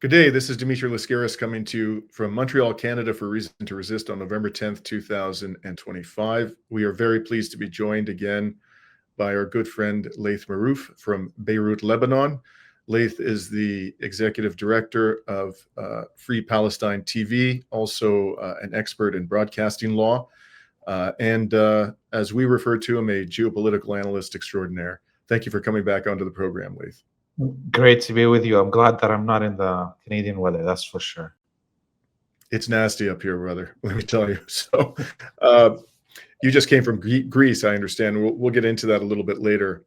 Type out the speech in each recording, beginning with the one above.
Good day. This is Dimitri Lascaris coming to you from Montreal, Canada for Reason to Resist on November 10th, 2025. We are very pleased to be joined again by our good friend Laith Marouf from Beirut, Lebanon. Laith is the executive director of Free Palestine TV, also an expert in broadcasting law, and as we refer to him, a geopolitical analyst extraordinaire. Thank you for coming back onto the program, Laith. Great to be with you. I'm glad that I'm not in the Canadian weather, that's for sure. It's nasty up here, brother, let me tell you. So you just came from Greece, I understand. We'll get into that a little bit later.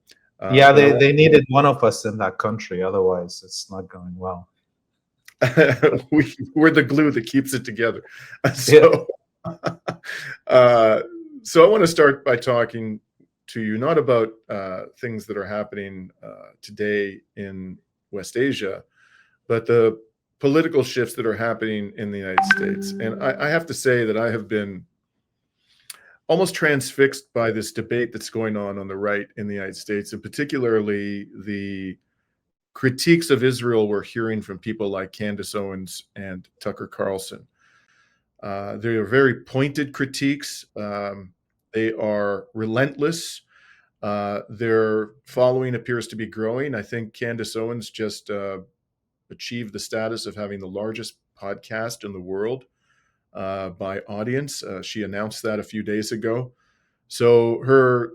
Yeah, they needed one of us in that country. Otherwise, it's not going well. We're the glue that keeps it together. So, so I want to start by talking to you not about things that are happening today in West Asia, but the political shifts that are happening in the United States. And I have to say that I have been almost transfixed by this debate that's going on the right in the United States, and particularly the critiques of Israel we're hearing from people like Candace Owens and Tucker Carlson. They are very pointed critiques. They are relentless. Their following appears to be growing. I think Candace Owens just achieved the status of having the largest podcast in the world by audience. She announced that a few days ago. So her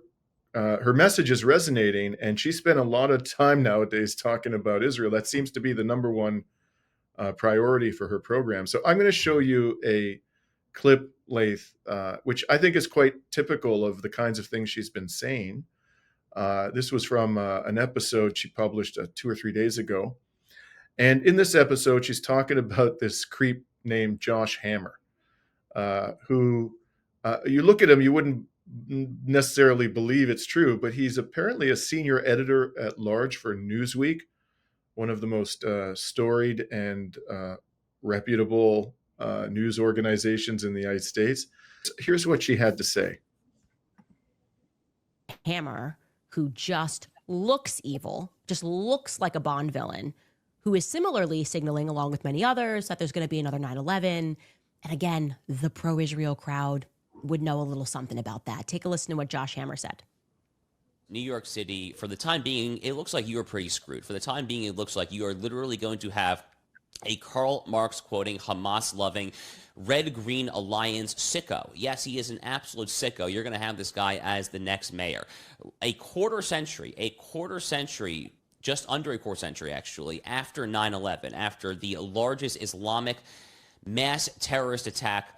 message is resonating, and she spent a lot of time nowadays talking about Israel. That seems to be the number one priority for her program. So I'm going to show you a clip, Laith, which I think is quite typical of the kinds of things she's been saying. This was from an episode she published 2 or 3 days ago. And in this episode, she's talking about this creep named Josh Hammer, who you look at him, you wouldn't necessarily believe it's true, but he's apparently a senior editor at large for Newsweek, one of the most storied and reputable news organizations in the United States. Here's what she had to say. Hammer, who just looks evil, just looks like a Bond villain, who is similarly signaling, along with many others, that there's going to be another 9/11. And again, the pro-Israel crowd would know a little something about that. Take a listen to what Josh Hammer said. New York City, for the time being, it looks like you are pretty screwed. For the time being, it looks like you are literally going to have a Karl Marx quoting, Hamas-loving, red-green alliance sicko. Yes, he is an absolute sicko. You're going to have this guy as the next mayor. A quarter century, just under a quarter century, actually, after 9/11, after the largest Islamic mass terrorist attack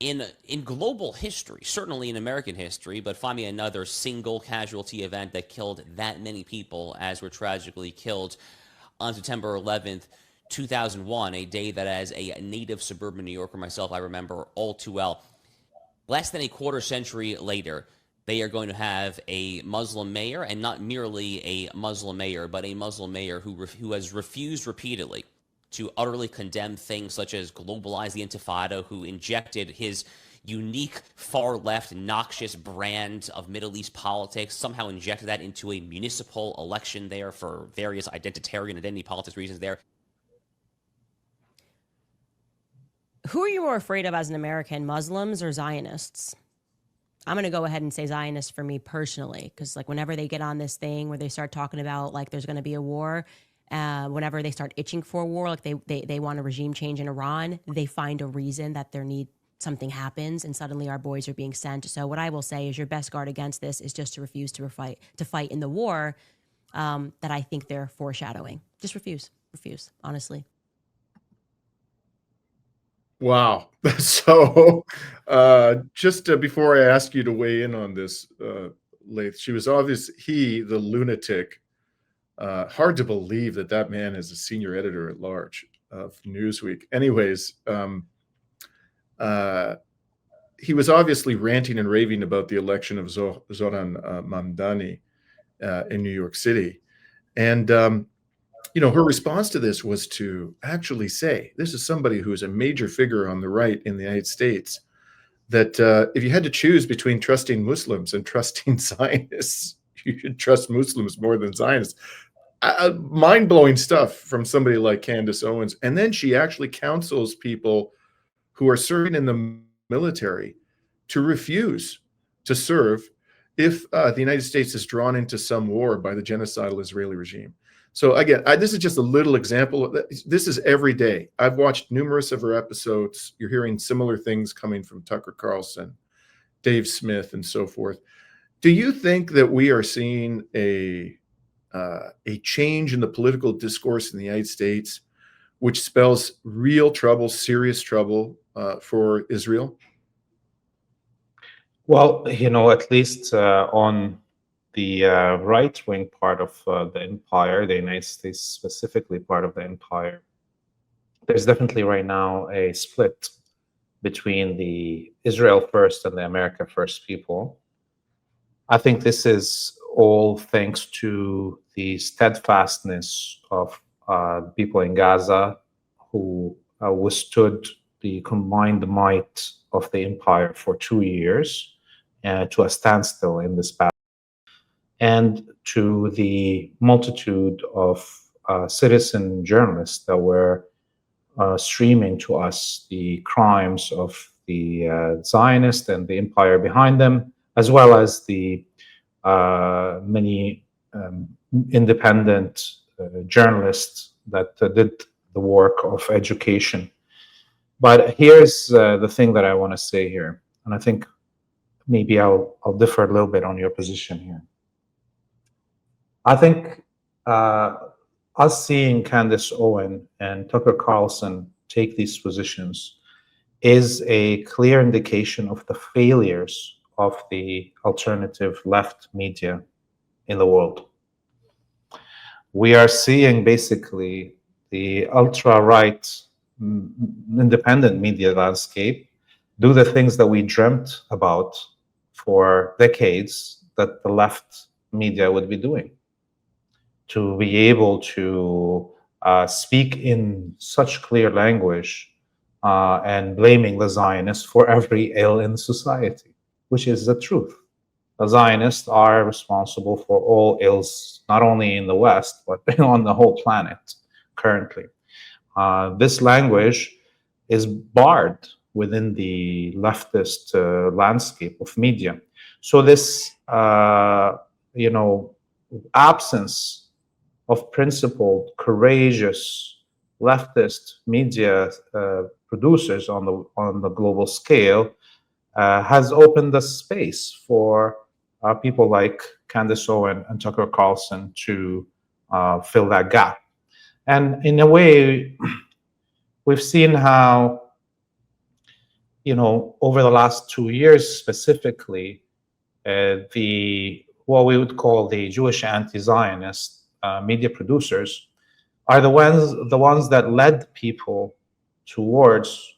in global history, certainly in American history, but find me another single casualty event that killed that many people as were tragically killed on September 11th, 2001, a day that as a native suburban New Yorker myself, I remember all too well. Less than a quarter century later, they are going to have a Muslim mayor, and not merely a Muslim mayor, but a Muslim mayor who has refused repeatedly to utterly condemn things such as globalize the Intifada, who injected his unique far-left, noxious brand of Middle East politics, somehow injected that into a municipal election there for various identitarian identity politics reasons there. Who are you more afraid of as an American, Muslims or Zionists? I'm going to go ahead and say Zionists for me personally, because like whenever they get on this thing where they start talking about like there's going to be a war, whenever they start itching for a war, like they want a regime change in Iran, they find a reason that something happens and suddenly our boys are being sent. So what I will say is your best guard against this is just to refuse to fight in the war that I think they're foreshadowing. Just refuse, honestly. Wow. So just before I ask you to weigh in on this, Laith, she was the lunatic. Hard to believe that man is a senior editor at large of Newsweek. Anyways, he was obviously ranting and raving about the election of Zoran Mamdani in New York City. And her response to this was to actually say, this is somebody who is a major figure on the right in the United States, that if you had to choose between trusting Muslims and trusting Zionists, you should trust Muslims more than Zionists. mind-blowing stuff from somebody like Candace Owens. And then she actually counsels people who are serving in the military to refuse to serve if the United States is drawn into some war by the genocidal Israeli regime. So again, this is just a little example. This is every day. I've watched numerous of her episodes. You're hearing similar things coming from Tucker Carlson, Dave Smith, and so forth. Do you think that we are seeing a change in the political discourse in the United States, which spells real trouble, serious trouble for Israel? Well, at least on the right-wing part of the empire, the United States specifically part of the empire, there's definitely right now a split between the Israel first and the America first people. I think this is all thanks to the steadfastness of people in Gaza who withstood the combined might of the empire for 2 years to a standstill in this battle, and to the multitude of citizen journalists that were streaming to us the crimes of the Zionists and the empire behind them, as well as the many independent journalists that did the work of education. But here's the thing that I want to say here, and I think maybe I'll differ a little bit on your position here. I think us seeing Candace Owens and Tucker Carlson take these positions is a clear indication of the failures of the alternative left media in the world. We are seeing basically the ultra-right independent media landscape do the things that we dreamt about for decades that the left media would be doing, to be able to speak in such clear language and blaming the Zionists for every ill in society, which is the truth. The Zionists are responsible for all ills, not only in the West, but on the whole planet currently. This language is barred within the leftist landscape of media. So this, absence of principled, courageous leftist media producers on the global scale has opened the space for people like Candace Owens and Tucker Carlson to fill that gap. And in a way, we've seen how, over the last 2 years specifically, what we would call the Jewish anti-Zionist media producers are the ones that led people towards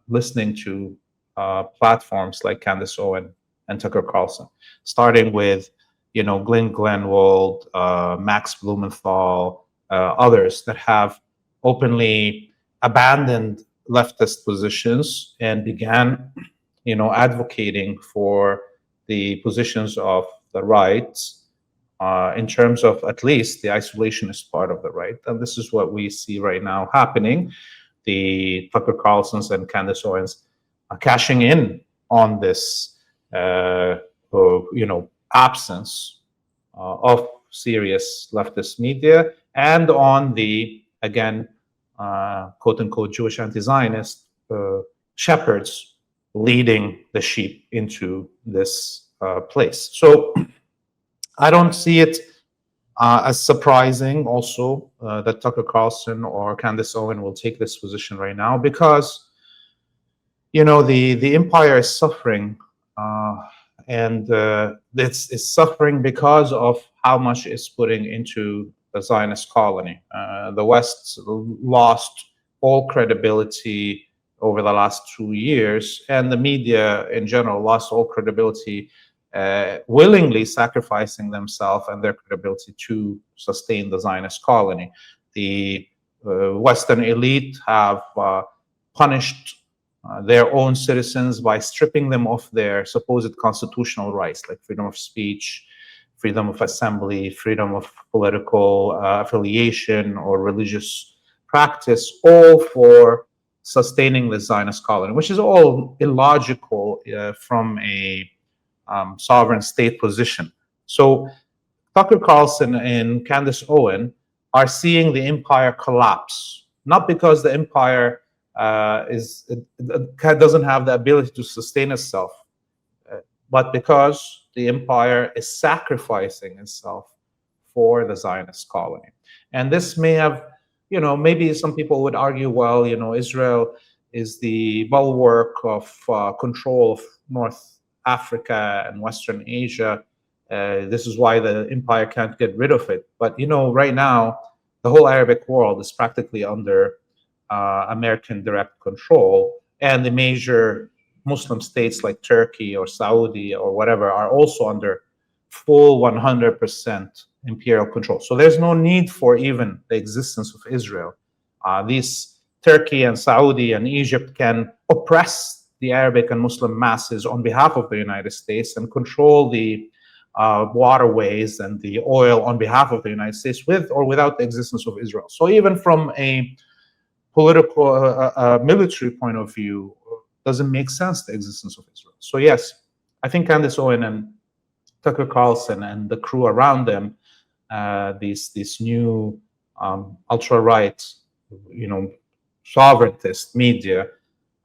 listening to platforms like Candace Owens and Tucker Carlson, starting with, Glenn Glenwald, Max Blumenthal, others that have openly abandoned leftist positions and began, advocating for the positions of the right in terms of at least the isolationist part of the right. And this is what we see right now happening. The Tucker Carlsons and Candace Owens are cashing in on this, absence of serious leftist media, and on the, again, quote unquote, Jewish anti-Zionist shepherds leading the sheep into this place. So I don't see it as surprising also that Tucker Carlson or Candace Owens will take this position right now, because the empire is suffering, and it's suffering because of how much it's putting into the Zionist colony. The West lost all credibility over the last 2 years, and the media in general lost all credibility, willingly sacrificing themselves and their credibility to sustain the Zionist colony. The Western elite have punished their own citizens by stripping them of their supposed constitutional rights, like freedom of speech, freedom of assembly, freedom of political affiliation or religious practice, all for sustaining the Zionist colony, which is all illogical from a sovereign state position. So Tucker Carlson and Candace Owens are seeing the empire collapse, not because the empire doesn't have the ability to sustain itself, but because the empire is sacrificing itself for the Zionist colony. And this may have, maybe some people would argue, well, Israel is the bulwark of control of North Africa and Western Asia. This is why the empire can't get rid of it. But, right now, the whole Arabic world is practically under American direct control. And the major Muslim states like Turkey or Saudi or whatever are also under full 100% imperial control. So there's no need for even the existence of Israel. These Turkey and Saudi and Egypt can oppress the Arabic and Muslim masses on behalf of the United States and control the waterways and the oil on behalf of the United States with or without the existence of Israel. So even from a political, military point of view, doesn't make sense, the existence of Israel. So yes, I think Candace Owens and Tucker Carlson and the crew around them, these new ultra-right, sovereigntist media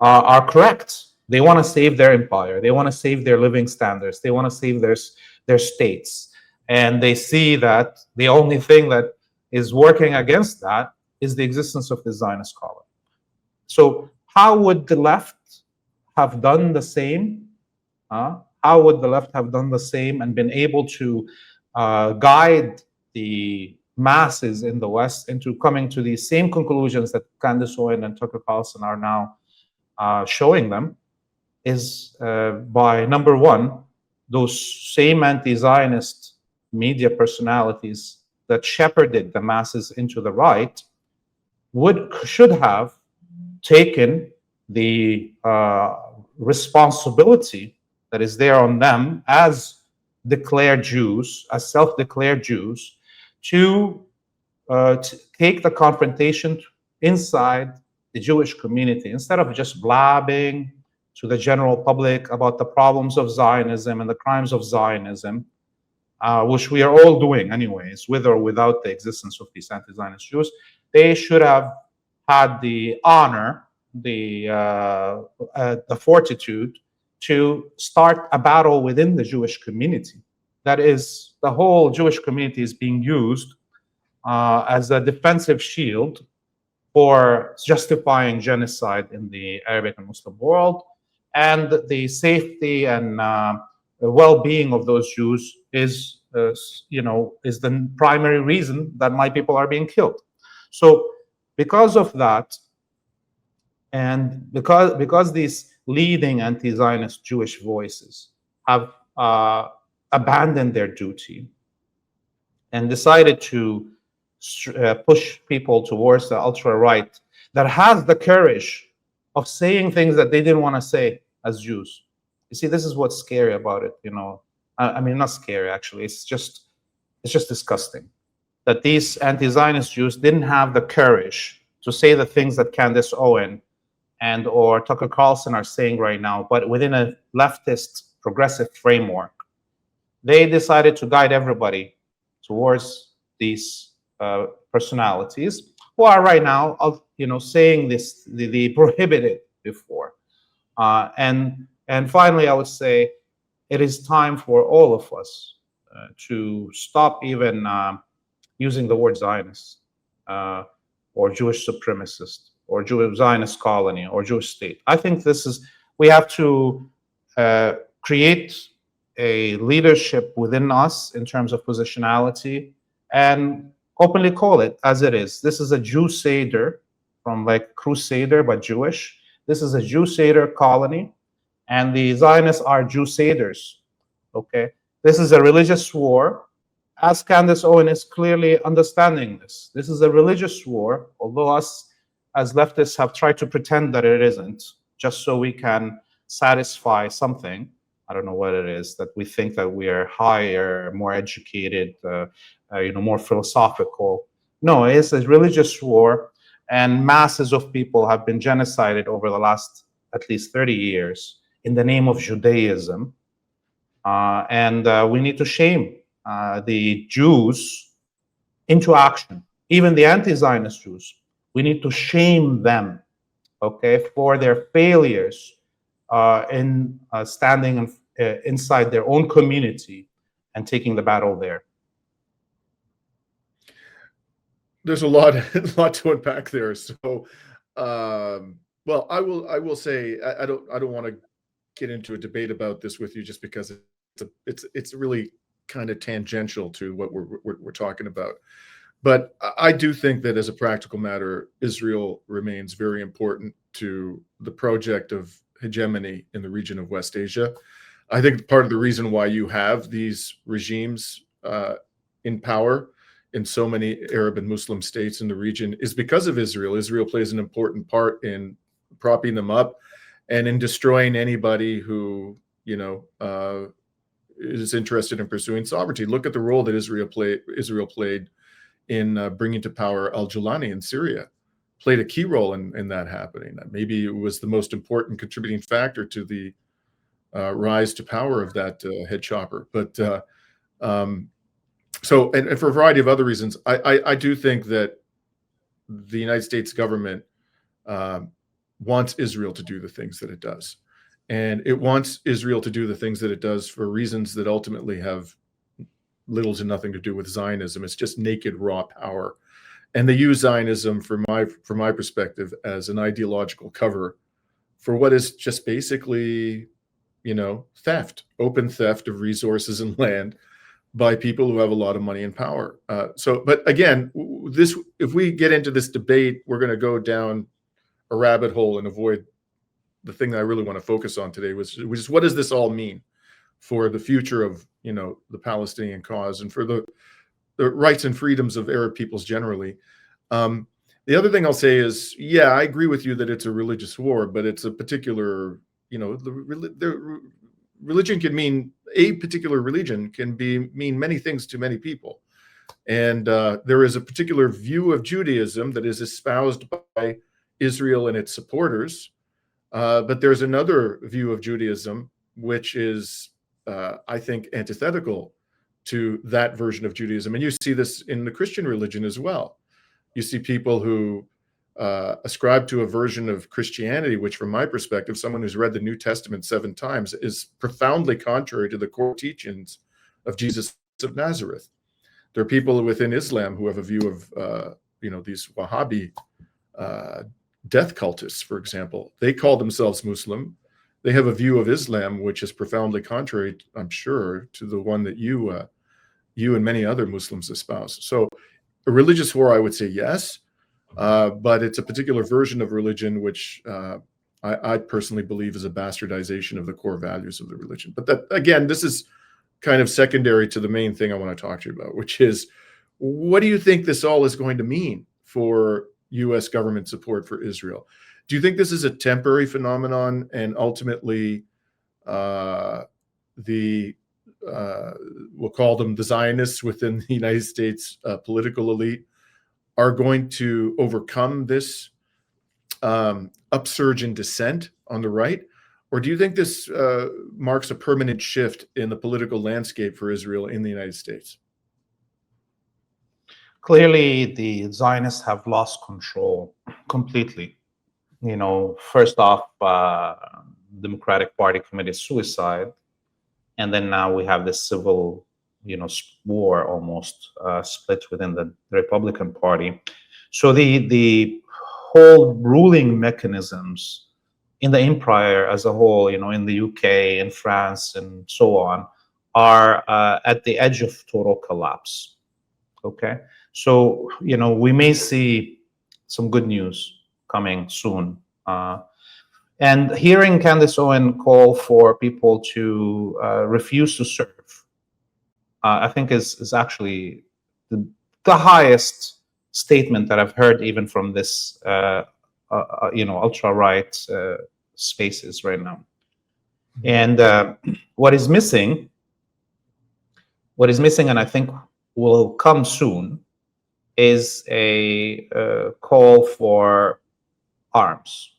are correct. They want to save their empire. They want to save their living standards. They want to save their states. And they see that the only thing that is working against that is the existence of the Zionist colony. So how would the left have done the same? How would the left have done the same and been able to guide the masses in the West into coming to these same conclusions that Candace Owens and Tucker Carlson are now showing them? Is by, number one, those same anti-Zionist media personalities that shepherded the masses into the right should have taken the responsibility that is there on them as declared Jews, as self-declared Jews, to take the confrontation inside the Jewish community instead of just blabbing to the general public about the problems of Zionism and the crimes of Zionism, which we are all doing anyways, with or without the existence of these anti-Zionist Jews. They should have had the honor, the fortitude to start a battle within the Jewish community. That is, the whole Jewish community is being used as a defensive shield for justifying genocide in the Arabic and Muslim world, and the safety and well-being of those Jews is the primary reason that my people are being killed. So because of that, and because these leading anti-Zionist Jewish voices have abandoned their duty and decided to push people towards the ultra-right that has the courage of saying things that they didn't want to say as Jews. You see, this is what's scary about it, I mean, not scary, actually. It's just disgusting that these anti-Zionist Jews didn't have the courage to say the things that Candace Owens and or Tucker Carlson are saying right now, but within a leftist progressive framework. They decided to guide everybody towards these personalities who are right now saying this, the prohibited before. And finally, I would say it is time for all of us to stop even using the word Zionist or Jewish supremacist or Jewish Zionist colony or Jewish state. I think we have to create a leadership within us in terms of positionality and openly call it as it is. This is a Jew Seder, from like Crusader, but Jewish. This is a Jew Seder colony, and the Zionists are Jew Seders. Okay, this is a religious war, as Candace Owens is clearly understanding this. This is a religious war, although us as leftists have tried to pretend that it isn't, just so we can satisfy something. I don't know what it is, that we think that we are higher, more educated, more philosophical. No, it's a religious war, and masses of people have been genocided over the last at least 30 years in the name of Judaism. And we need to shame the Jews into action, even the anti-Zionist Jews. We need to shame them, okay, for their failures in standing inside their own community and taking the battle there. There's a lot to unpack there. So, well, I will say I don't want to get into a debate about this with you, just because it's really kind of tangential to what we're talking about. But I do think that as a practical matter, Israel remains very important to the project of hegemony in the region of West Asia. I think part of the reason why you have these regimes in power in so many Arab and Muslim states in the region is because of Israel. Israel plays an important part in propping them up and in destroying anybody who, is interested in pursuing sovereignty. Look at the role that Israel played in bringing to power al-Julani in Syria. Played a key role in that happening. Maybe it was the most important contributing factor to the rise to power of that head chopper. But so, and for a variety of other reasons, I do think that the United States government wants Israel to do the things that it does. And it wants Israel to do the things that it does for reasons that ultimately have little to nothing to do with Zionism. It's just naked raw power. And they use Zionism, from my perspective, as an ideological cover for what is just basically, theft, open theft of resources and land by people who have a lot of money and power. But again, if we get into this debate, we're going to go down a rabbit hole and avoid the thing that I really want to focus on today, which is what does this all mean for the future of, the Palestinian cause and for the rights and freedoms of Arab peoples generally. The other thing I'll say is, yeah, I agree with you that it's a religious war, but it's a particular, the religion can mean, a particular religion can mean many things to many people. And there is a particular view of Judaism that is espoused by Israel and its supporters. But there's another view of Judaism, which is, I think, antithetical to that version of Judaism. And you see this in the Christian religion as well. You see people who ascribe to a version of Christianity, which from my perspective, someone who's read the New Testament 7 times, is profoundly contrary to the core teachings of Jesus of Nazareth. There are people within Islam who have a view of, these Wahhabi death cultists, for example. They call themselves Muslim. They have a view of Islam which is profoundly contrary, I'm sure, to the one that you and many other Muslims espouse. So a religious war, I would say yes, but it's a particular version of religion which I personally believe is a bastardization of the core values of the religion. But that, again, this is kind of secondary to the main thing I want to talk to you about, which is, what do you think this all is going to mean for U.S. government support for Israel? Do you think this is a temporary phenomenon, and ultimately we'll call them the Zionists within the United States political elite are going to overcome this upsurge in dissent on the right? Or do you think this marks a permanent shift in the political landscape for Israel in the United States? Clearly, the Zionists have lost control completely. First off, Democratic Party committed suicide, and then now we have this civil, war almost split within the Republican Party. So the whole ruling mechanisms in the empire as a whole, in the UK, in France, and so on, are at the edge of total collapse. Okay, so we may see some good news coming soon. And hearing Candace Owens call for people to refuse to serve, I think is actually the highest statement that I've heard, even from this ultra-right spaces right now. And what is missing, and I think will come soon, is a call for arms.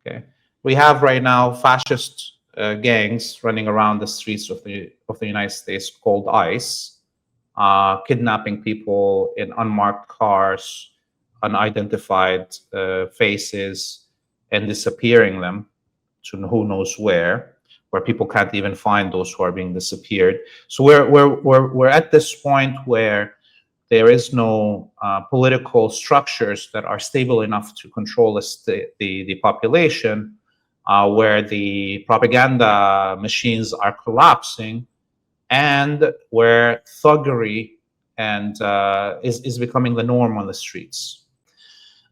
Okay, we have right now fascist gangs running around the streets of the United States called ICE, kidnapping people in unmarked cars, unidentified faces, and disappearing them to who knows where people can't even find those who are being disappeared. So we're at this point where there is no political structures that are stable enough to control the population, where the propaganda machines are collapsing, and where thuggery and is becoming the norm on the streets.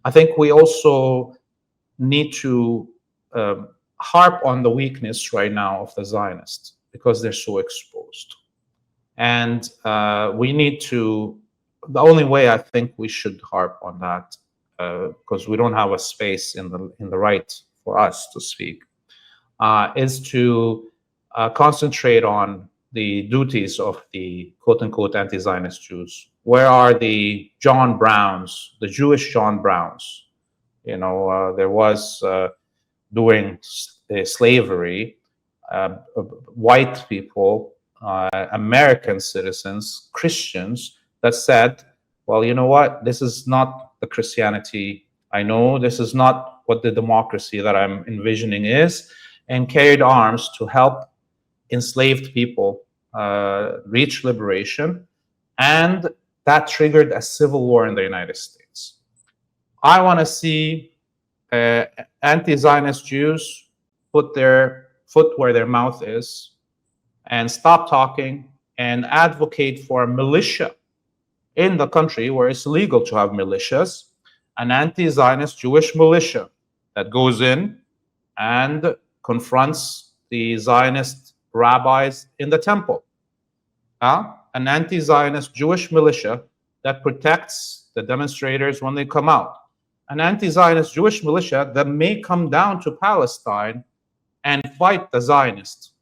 I think we also need to harp on the weakness right now of the Zionists because they're so exposed. And we need to, the only way I think we should harp on that, because we don't have a space in the right for us to speak, is to concentrate on the duties of the quote-unquote anti-Zionist Jews. Where are the John Browns, the Jewish John Browns? You know, there was during slavery, white people, American citizens, Christians, that said, well, you know what, this is not the Christianity I know, this is not what the democracy that I'm envisioning is, and carried arms to help enslaved people reach liberation, and that triggered a civil war in the United States. I want to see anti-Zionist Jews put their foot where their mouth is and stop talking and advocate for a militia in the country where it's legal to have militias, an anti-Zionist Jewish militia that goes in and confronts the Zionist rabbis in the temple. An anti-Zionist Jewish militia that protects the demonstrators when they come out. An anti-Zionist Jewish militia that may come down to Palestine and fight the Zionists.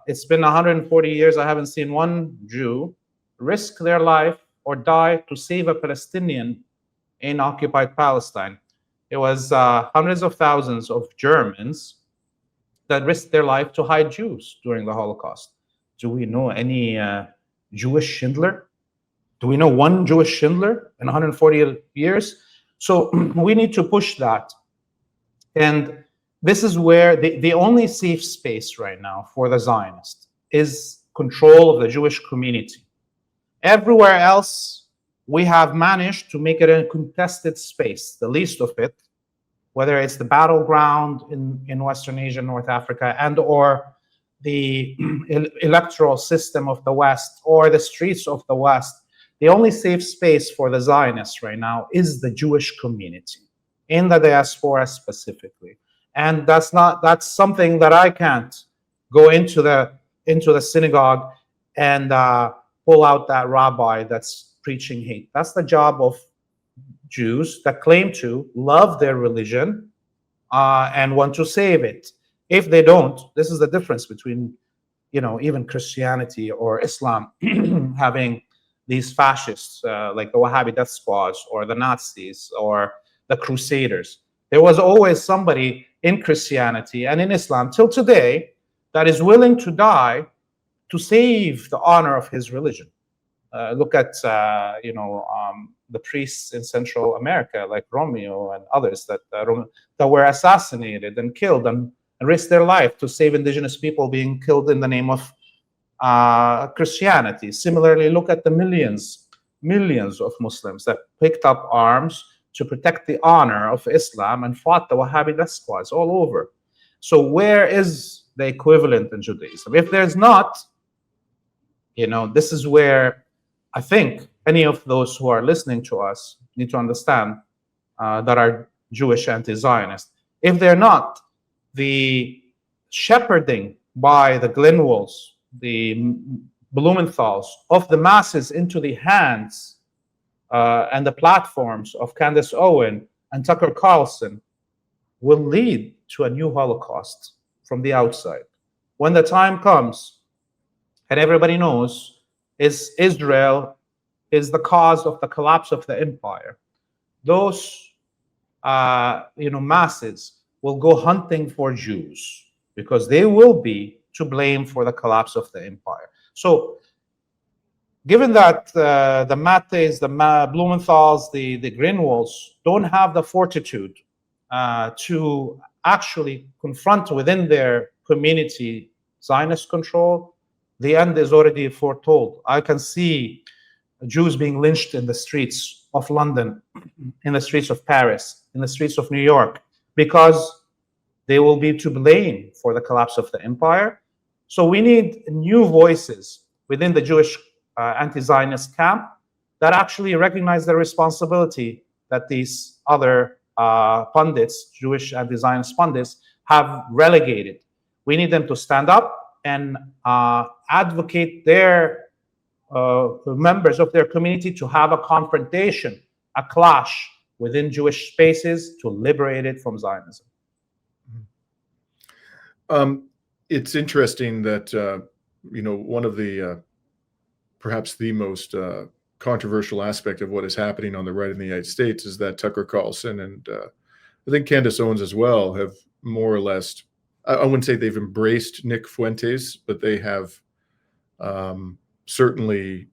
It's been 140 years. I haven't seen one Jew risk their life or die to save a Palestinian in occupied Palestine. It was hundreds of thousands of Germans that risked their life to hide Jews during the Holocaust. Do we know any Jewish Schindler? Do we know one Jewish Schindler in 140 years? So we need to push that. And this is where the only safe space right now for the Zionists is control of the Jewish community. Everywhere else, we have managed to make it a contested space, the least of it, whether it's the battleground in Western Asia, North Africa, and or the electoral system of the West or the streets of the West. The only safe space for the Zionists right now is the Jewish community, in the diaspora specifically. And that's something that I can't go into the synagogue and pull out that rabbi that's preaching hate. That's the job of Jews that claim to love their religion and want to save it. If they don't, this is the difference between, even Christianity or Islam having these fascists like the Wahhabi death squads or the Nazis or the Crusaders. There was always somebody in Christianity and in Islam till today that is willing to die to save the honor of his religion. Look at the priests in Central America, like Romeo and others that were assassinated and killed and risked their life to save indigenous people being killed in the name of Christianity. Similarly, look at the millions of Muslims that picked up arms to protect the honor of Islam and fought the Wahhabi death squads all over. So where is the equivalent in Judaism? If there's not, this is where I think any of those who are listening to us need to understand that are Jewish anti-Zionist. If they're not, the shepherding by the Glenwolds, the Blumenthals of the masses into the hands and the platforms of Candace Owens and Tucker Carlson will lead to a new Holocaust from the outside. When the time comes, and everybody knows, is Israel is the cause of the collapse of the empire, those masses will go hunting for Jews because they will be to blame for the collapse of the empire. So given that the Mattes, the Blumenthals, the Greenwalds don't have the fortitude to actually confront within their community Zionist control, the end is already foretold. I can see Jews being lynched in the streets of London, in the streets of Paris, in the streets of New York, because they will be to blame for the collapse of the empire. So we need new voices within the Jewish anti-Zionist camp that actually recognize the responsibility that these other pundits, Jewish anti-Zionist pundits, have relegated. We need them to stand up and advocate their members of their community to have a confrontation, a clash within Jewish spaces to liberate it from Zionism. It's interesting that one of the perhaps the most controversial aspect of what is happening on the right in the United States is that Tucker Carlson and I think Candace Owens as well have more or less, I wouldn't say they've embraced Nick Fuentes, but they have certainly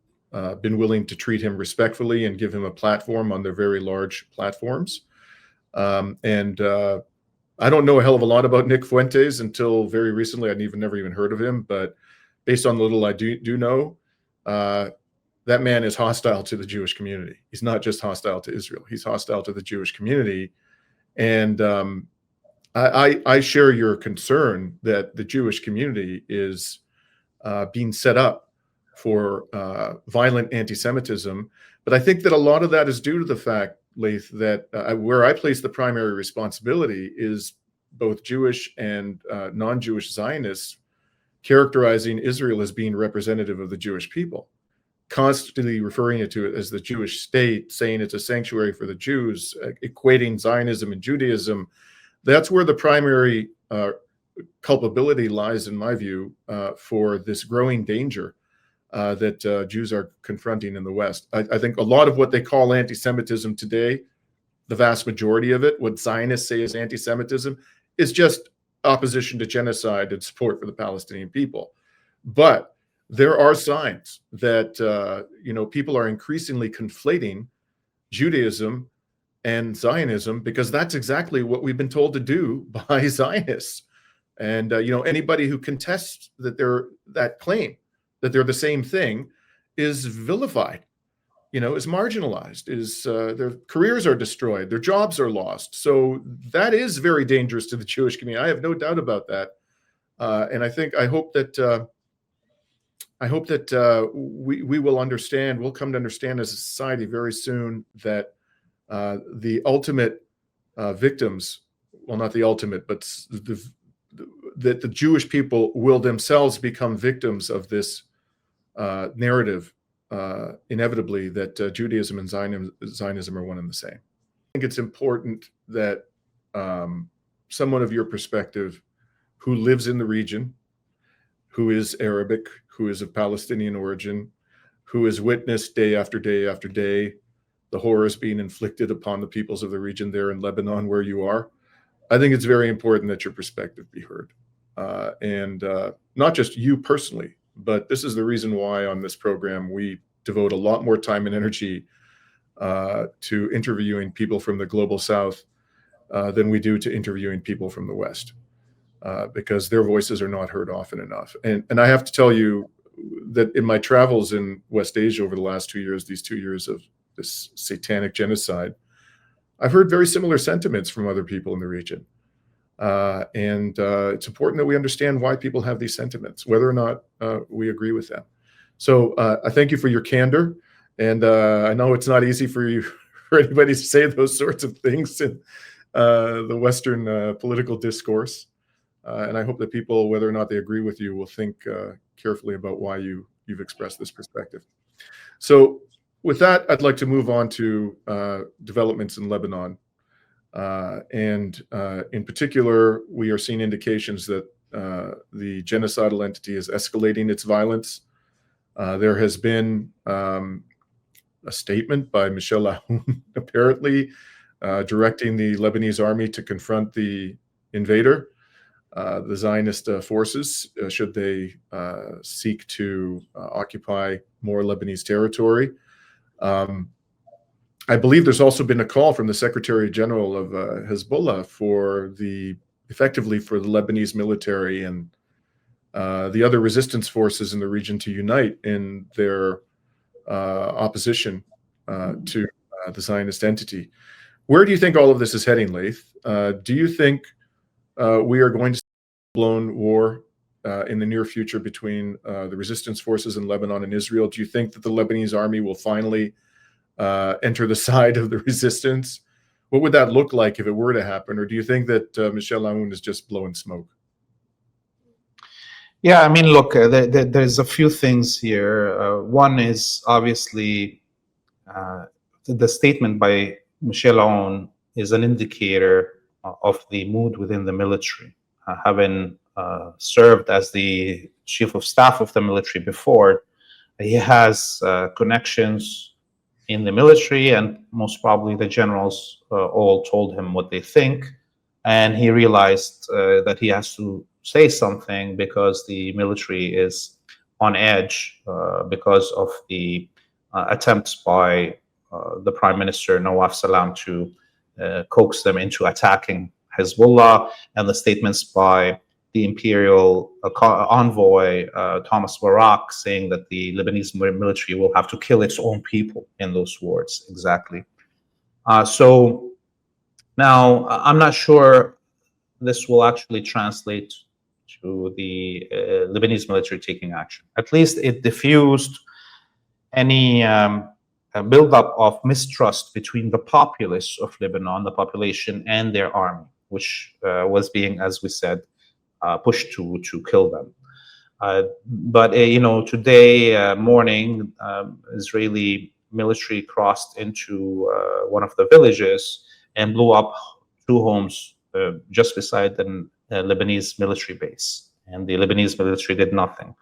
been willing to treat him respectfully and give him a platform on their very large platforms. I don't know a hell of a lot about Nick Fuentes until very recently. I'd never even heard of him, but based on the little I do know, that man is hostile to the Jewish community. He's not just hostile to Israel. He's hostile to the Jewish community. And I share your concern that the Jewish community is being set up for violent anti-Semitism. But I think that a lot of that is due to the fact, Laith, that where I place the primary responsibility is both Jewish and non-Jewish Zionists characterizing Israel as being representative of the Jewish people, constantly referring to it as the Jewish state, saying it's a sanctuary for the Jews, equating Zionism and Judaism. That's where the primary culpability lies, in my view, for this growing danger that Jews are confronting in the West. I think a lot of what they call anti-Semitism today, the vast majority of it, what Zionists say is anti-Semitism, is just opposition to genocide and support for the Palestinian people. But there are signs that people are increasingly conflating Judaism and Zionism, because that's exactly what we've been told to do by Zionists. And anybody who contests that claim that they're the same thing is vilified, is marginalized, their careers are destroyed, their jobs are lost. So that is very dangerous to the Jewish community. I have no doubt about that. And I hope that we will understand, we'll come to understand as a society very soon that the ultimate victims, well, not the ultimate, but that the Jewish people will themselves become victims of this narrative, inevitably, that Judaism and Zionism are one and the same. I think it's important that someone of your perspective who lives in the region, who is Arabic, who is of Palestinian origin, who has witnessed day after day after day the horrors being inflicted upon the peoples of the region there in Lebanon where you are, I think it's very important that your perspective be heard. And not just you personally, but this is the reason why on this program we devote a lot more time and energy to interviewing people from the global South than we do to interviewing people from the West, because their voices are not heard often enough. And I have to tell you that in my travels in West Asia over the last 2 years, these 2 years of this satanic genocide, I've heard very similar sentiments from other people in the region. And it's important that we understand why people have these sentiments, whether or not we agree with them. So I thank you for your candor. And I know it's not easy for anybody to say those sorts of things in the Western political discourse. And I hope that people, whether or not they agree with you, will think carefully about why you've expressed this perspective. So with that, I'd like to move on to developments in Lebanon. And in particular, we are seeing indications that the genocidal entity is escalating its violence. There has been a statement by Michel Aoun, apparently, directing the Lebanese army to confront the invader, the Zionist forces, should they seek to occupy more Lebanese territory. I believe there's also been a call from the Secretary General of Hezbollah effectively for the Lebanese military and the other resistance forces in the region to unite in their opposition to the Zionist entity. Where do you think all of this is heading, Laith? Do you think we are going to see a blown war in the near future between the resistance forces in Lebanon and Israel? Do you think that the Lebanese army will finally enter the side of the resistance? What would that look like if it were to happen? Or do you think that Michel Aoun is just blowing smoke? Yeah, I mean, look, there's a few things here. One is obviously the statement by Michel Aoun is an indicator of the mood within the military. Having served as the chief of staff of the military before, he has connections in the military, and most probably the generals all told him what they think. And he realized that he has to say something because the military is on edge because of the attempts by the Prime Minister Nawaf Salam to coax them into attacking Hezbollah, and the statements by the Imperial envoy Thomas Barak saying that the Lebanese military will have to kill its own people, in those words exactly. So now I'm not sure this will actually translate to the Lebanese military taking action. At least it diffused any buildup of mistrust between the populace of Lebanon, the population, and their army, which was being, as we said, pushed to kill them. But today morning, Israeli military crossed into one of the villages and blew up 2 homes just beside the Lebanese military base, and the Lebanese military did nothing.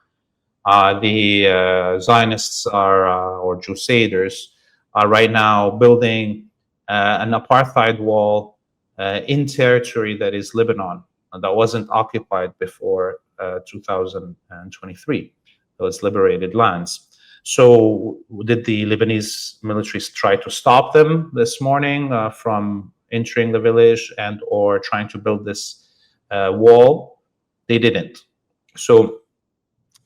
The Zionists or Crusaders are right now building an apartheid wall in territory that is Lebanon, that wasn't occupied before 2023. Those liberated lands. So did the Lebanese military try to stop them this morning from entering the village and or trying to build this wall? They didn't. So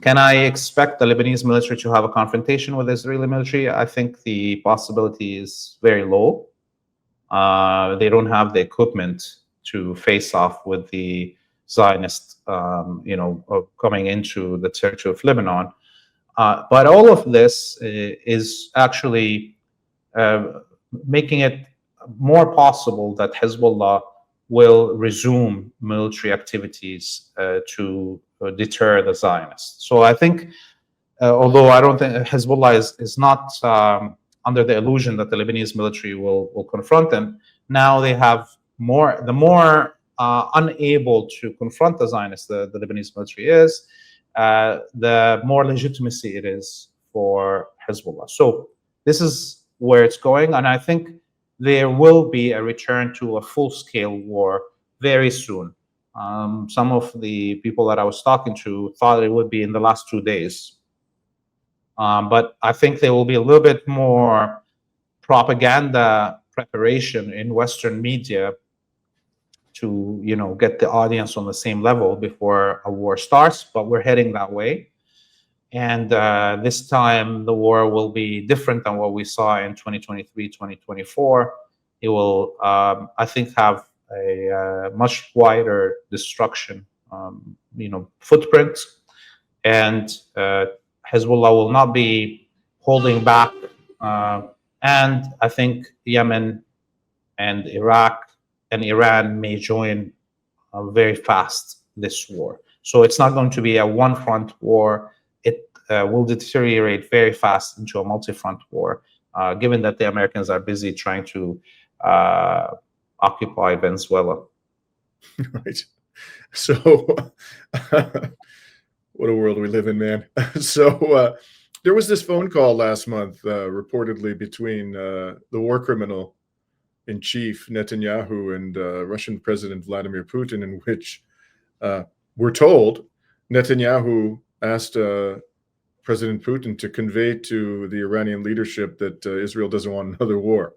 can I expect the Lebanese military to have a confrontation with the Israeli military? I think the possibility is very low. They don't have the equipment to face off with the Zionists, coming into the territory of Lebanon. But all of this is actually making it more possible that Hezbollah will resume military activities to deter the Zionists. So I think, although I don't think Hezbollah is not under the illusion that the Lebanese military will confront them, now they have the more unable to confront the Zionists the Lebanese military is, the more legitimacy it is for Hezbollah. So this is where it's going, and I think there will be a return to a full-scale war very soon. Some of the people that I was talking to thought it would be in the last 2 days. But I think there will be a little bit more propaganda preparation in Western media to, get the audience on the same level before a war starts, but we're heading that way. And this time the war will be different than what we saw in 2023, 2024. It will, I think, have a much wider destruction, footprint, and Hezbollah will not be holding back. And I think Yemen and Iraq and Iran may join very fast this war. So it's not going to be a one-front war. It will deteriorate very fast into a multi-front war, given that the Americans are busy trying to occupy Venezuela. Right. So, what a world we live in, man. So, there was this phone call last month, reportedly between the war criminal in chief Netanyahu and Russian President Vladimir Putin, in which we're told Netanyahu asked President Putin to convey to the Iranian leadership that Israel doesn't want another war.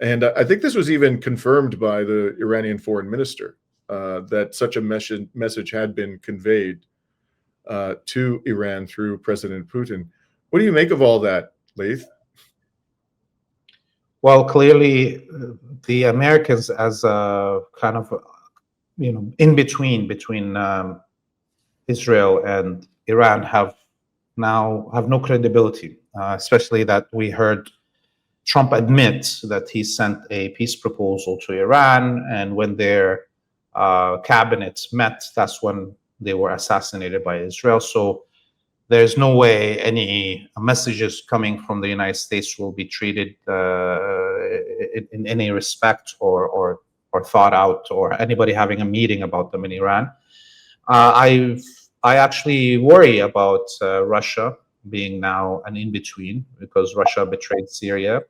And I think this was even confirmed by the Iranian foreign minister, that such a message had been conveyed to Iran through President Putin. What do you make of all that, Laith? Well, clearly, the Americans, as a kind of, in between Israel and Iran, have no credibility, especially that we heard Trump admit that he sent a peace proposal to Iran, and when their cabinets met, that's when they were assassinated by Israel. So there's no way any messages coming from the United States will be treated in any respect or thought out, or anybody having a meeting about them in Iran. I actually worry about Russia being now an in-between, because Russia betrayed Syria.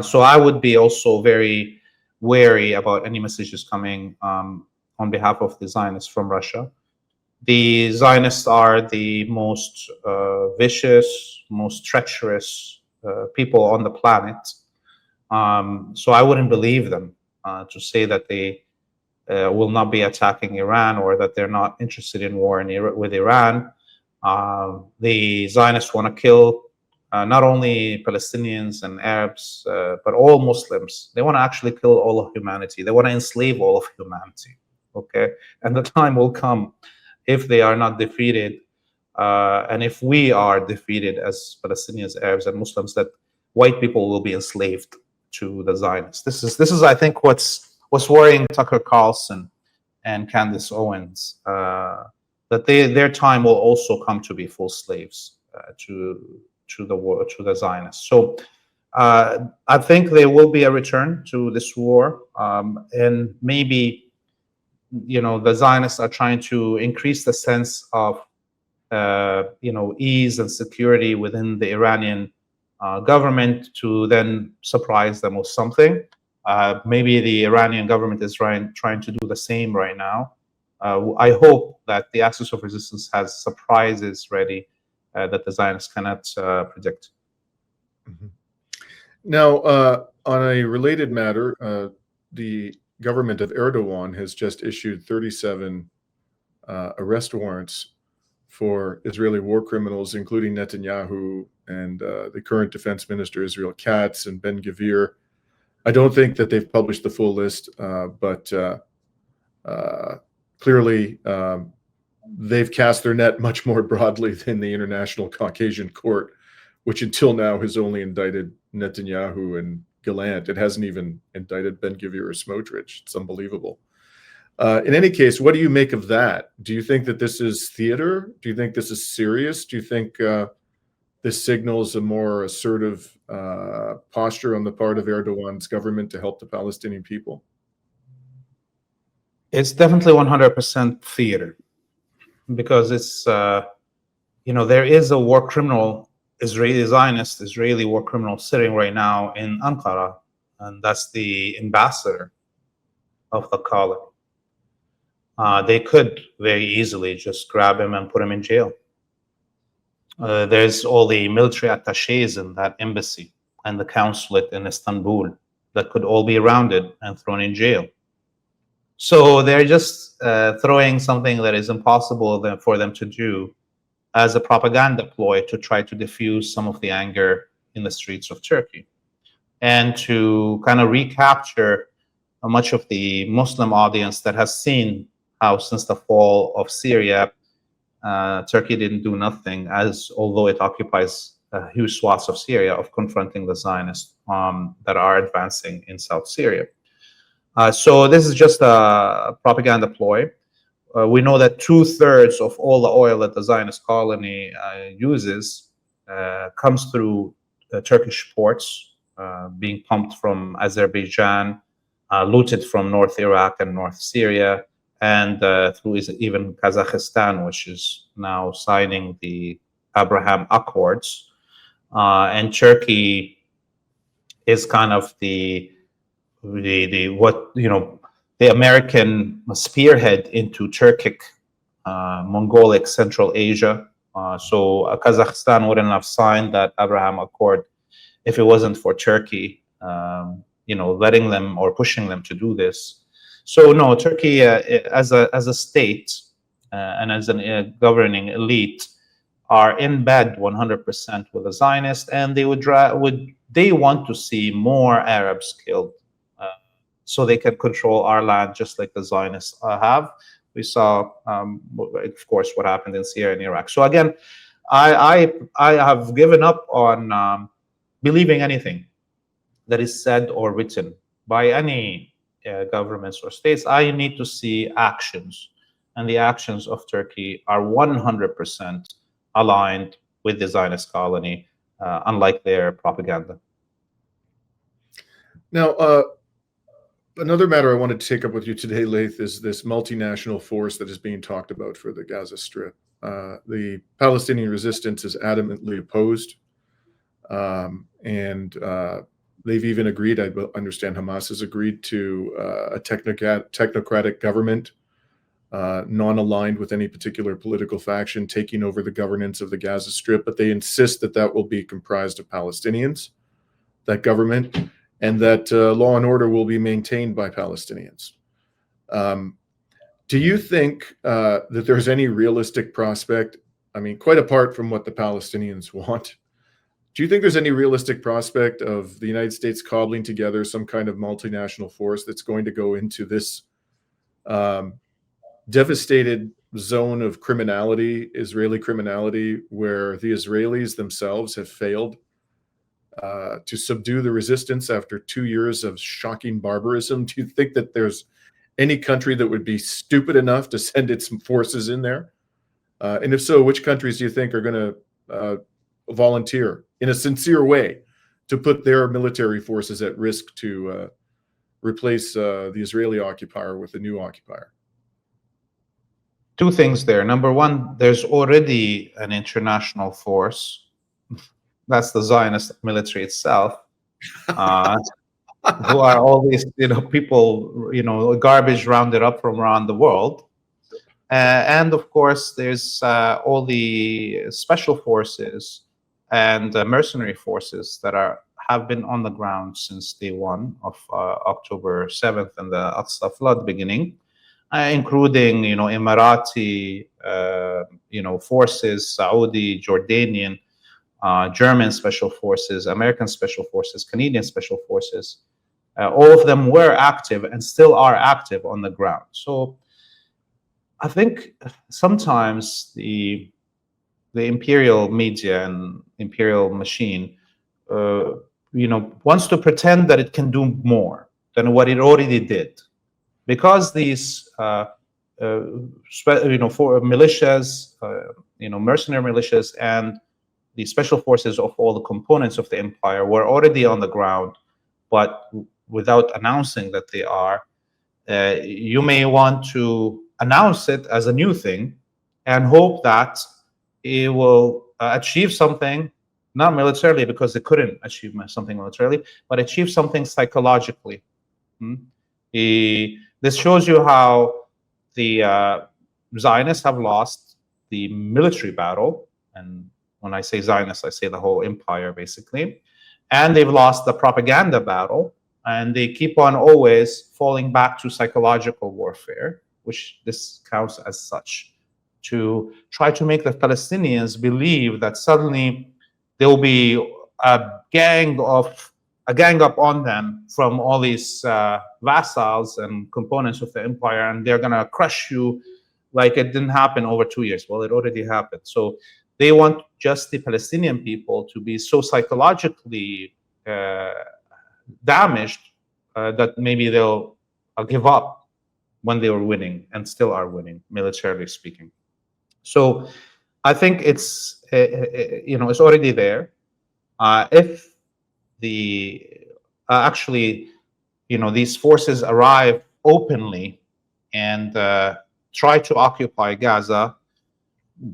So I would be also very wary about any messages coming on behalf of the Zionists from Russia. The Zionists are the most vicious, most treacherous people on the planet. So I wouldn't believe them to say that they will not be attacking Iran, or that they're not interested in war with Iran. The Zionists want to kill not only Palestinians and Arabs, but all Muslims. They want to actually kill all of humanity. They want to enslave all of humanity. Okay, and the time will come, if they are not defeated, and if we are defeated as Palestinians, Arabs, and Muslims, that white people will be enslaved to the Zionists. This is I think what's worrying Tucker Carlson and Candace Owens, that their time will also come to be full slaves to the Zionists. So I think there will be a return to this war, and maybe the Zionists are trying to increase the sense of ease and security within the Iranian government, to then surprise them with something. Maybe the Iranian government is trying to do the same right now. I hope that the axis of resistance has surprises ready that the Zionists cannot predict. Mm-hmm. Now, on a related matter, the government of Erdogan has just issued 37 arrest warrants for Israeli war criminals, including Netanyahu and the current defense minister, Israel Katz, and Ben Gvir. I don't think that they've published the full list, but clearly they've cast their net much more broadly than the International Caucasian Court, which until now has only indicted Netanyahu and Gallant. It hasn't even indicted Ben Gvir or Smotrich. It's unbelievable. In any case, what do you make of that? Do you think that this is theater? Do you think this is serious? Do you think this signals a more assertive posture on the part of Erdogan's government to help the Palestinian people? It's definitely 100% theater, because it's, there is a war criminal, Zionist Israeli war criminal sitting right now in Ankara, and that's the ambassador of the colony. They could very easily just grab him and put him in jail. There's all the military attaches in that embassy and the consulate in Istanbul that could all be rounded and thrown in jail. So they're just throwing something that is impossible for them to do as a propaganda ploy to try to diffuse some of the anger in the streets of Turkey, and to kind of recapture much of the Muslim audience that has seen how since the fall of Syria, Turkey didn't do nothing, although it occupies huge swaths of Syria, of confronting the Zionists that are advancing in South Syria. So this is just a propaganda ploy. We know that 2/3 of all the oil that the Zionist colony uses comes through Turkish ports, being pumped from Azerbaijan, looted from North Iraq and North Syria, and through even Kazakhstan, which is now signing the Abraham Accords. And Turkey is kind of the American spearhead into Turkic, Mongolic Central Asia. So Kazakhstan wouldn't have signed that Abraham Accord if it wasn't for Turkey, letting them or pushing them to do this. So no, Turkey as a state and as a governing elite are in bed 100% with the Zionists, and they want to see more Arabs killed, so they can control our land just like the Zionists have. We saw, of course, what happened in Syria and Iraq. So again, I have given up on believing anything that is said or written by any governments or states. I need to see actions, and the actions of Turkey are 100% aligned with the Zionist colony, unlike their propaganda. Now, another matter I wanted to take up with you today, Laith, is this multinational force that is being talked about for the Gaza Strip. The Palestinian resistance is adamantly opposed, and they've even agreed, I understand Hamas has agreed to a technocratic government, non-aligned with any particular political faction, taking over the governance of the Gaza Strip, but they insist that that will be comprised of Palestinians, that government, and that law and order will be maintained by Palestinians. Do you think that there's any realistic prospect, I mean, quite apart from what the Palestinians want, do you think there's any realistic prospect of the United States cobbling together some kind of multinational force that's going to go into this devastated zone of criminality, Israeli criminality, where the Israelis themselves have failed to subdue the resistance after 2 years of shocking barbarism? Do you think that there's any country that would be stupid enough to send its forces in there? And if so, which countries do you think are going to volunteer in a sincere way to put their military forces at risk to replace the Israeli occupier with a new occupier? Two things there. Number one, there's already an international force. That's the Zionist military itself, who are all these, people, garbage rounded up from around the world. And of course, there's all the special forces and mercenary forces that have been on the ground since day one of October 7th and the Aqsa flood beginning, including, Emirati, forces, Saudi, Jordanian, German special forces, American special forces, Canadian special forces. All of them were active and still are active on the ground. So I think sometimes the imperial media and imperial machine, wants to pretend that it can do more than what it already did, because these, for militias, mercenary militias, and the special forces of all the components of the empire were already on the ground, but without announcing that they are. You may want to announce it as a new thing and hope that it will achieve something, not militarily, because it couldn't achieve something militarily, but achieve something psychologically. This shows you how the Zionists have lost the military battle. And when I say Zionists, I say the whole empire, basically. And they've lost the propaganda battle. And they keep on always falling back to psychological warfare, which this counts as such, to try to make the Palestinians believe that suddenly there will be a gang up on them from all these vassals and components of the empire, and they're going to crush you like it didn't happen over 2 years. Well, it already happened. So they want just the Palestinian people to be so psychologically damaged that maybe they'll give up when they were winning, and still are winning, militarily speaking. So I think it's it's already there. If the actually these forces arrive openly and try to occupy Gaza,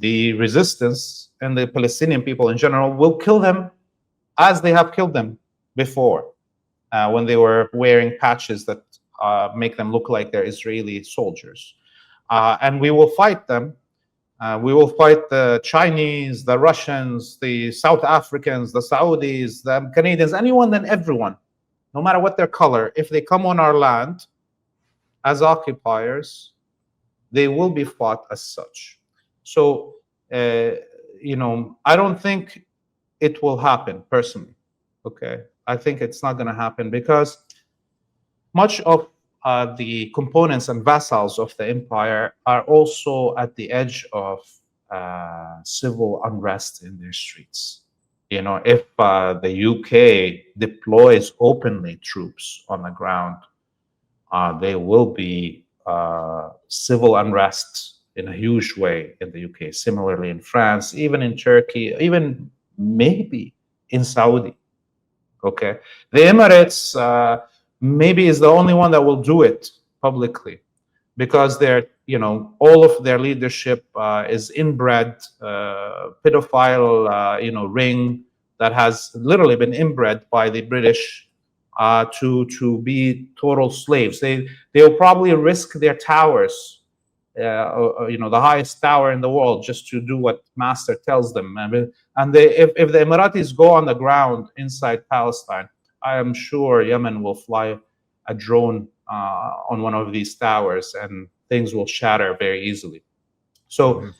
the resistance and the Palestinian people in general will kill them as they have killed them before, when they were wearing patches that make them look like they're Israeli soldiers. And we will fight them. We will fight the Chinese, the Russians, the South Africans, the Saudis, the Canadians, anyone and everyone, no matter what their color. If they come on our land as occupiers, they will be fought as such. So, you know, I don't think it will happen personally. Okay, I think it's not going to happen because much of the components and vassals of the empire are also at the edge of civil unrest in their streets. You know, if the UK deploys openly troops on the ground, there will be civil unrest in a huge way in the UK. Similarly in France, even in Turkey, even maybe in Saudi. Okay, the Emirates maybe is the only one that will do it publicly, because they're, you know, all of their leadership is inbred pedophile, you know, ring that has literally been inbred by the British to be total slaves. They'll probably risk their towers, you know, the highest tower in the world, just to do what master tells them. And if the Emiratis go on the ground inside Palestine, I am sure Yemen will fly a drone on one of these towers and things will shatter very easily. So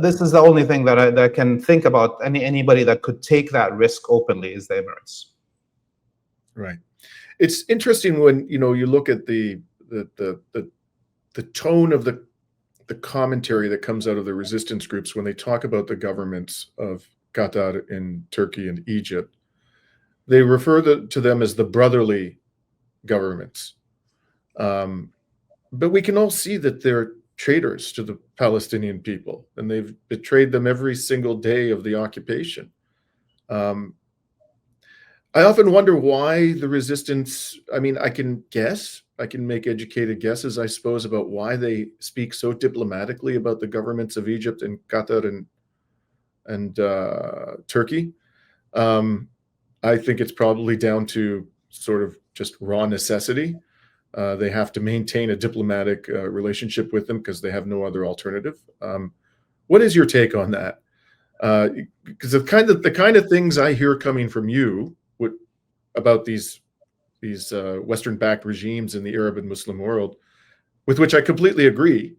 this is the only thing that I can think about. Anybody that could take that risk openly is the Emirates. Right. It's interesting when, you know, you look at the tone of the commentary that comes out of the resistance groups when they talk about the governments of Qatar and Turkey and Egypt. They refer to them as the brotherly governments. But we can all see that they're traitors to the Palestinian people, and they've betrayed them every single day of the occupation. I often wonder why the resistance, I mean, I can make educated guesses, I suppose, about why they speak so diplomatically about the governments of Egypt and Qatar and Turkey. I think it's probably down to sort of just raw necessity. They have to maintain a diplomatic relationship with them because they have no other alternative. What is your take on that? Because the kind of things I hear coming from you about these Western-backed regimes in the Arab and Muslim world, with which I completely agree,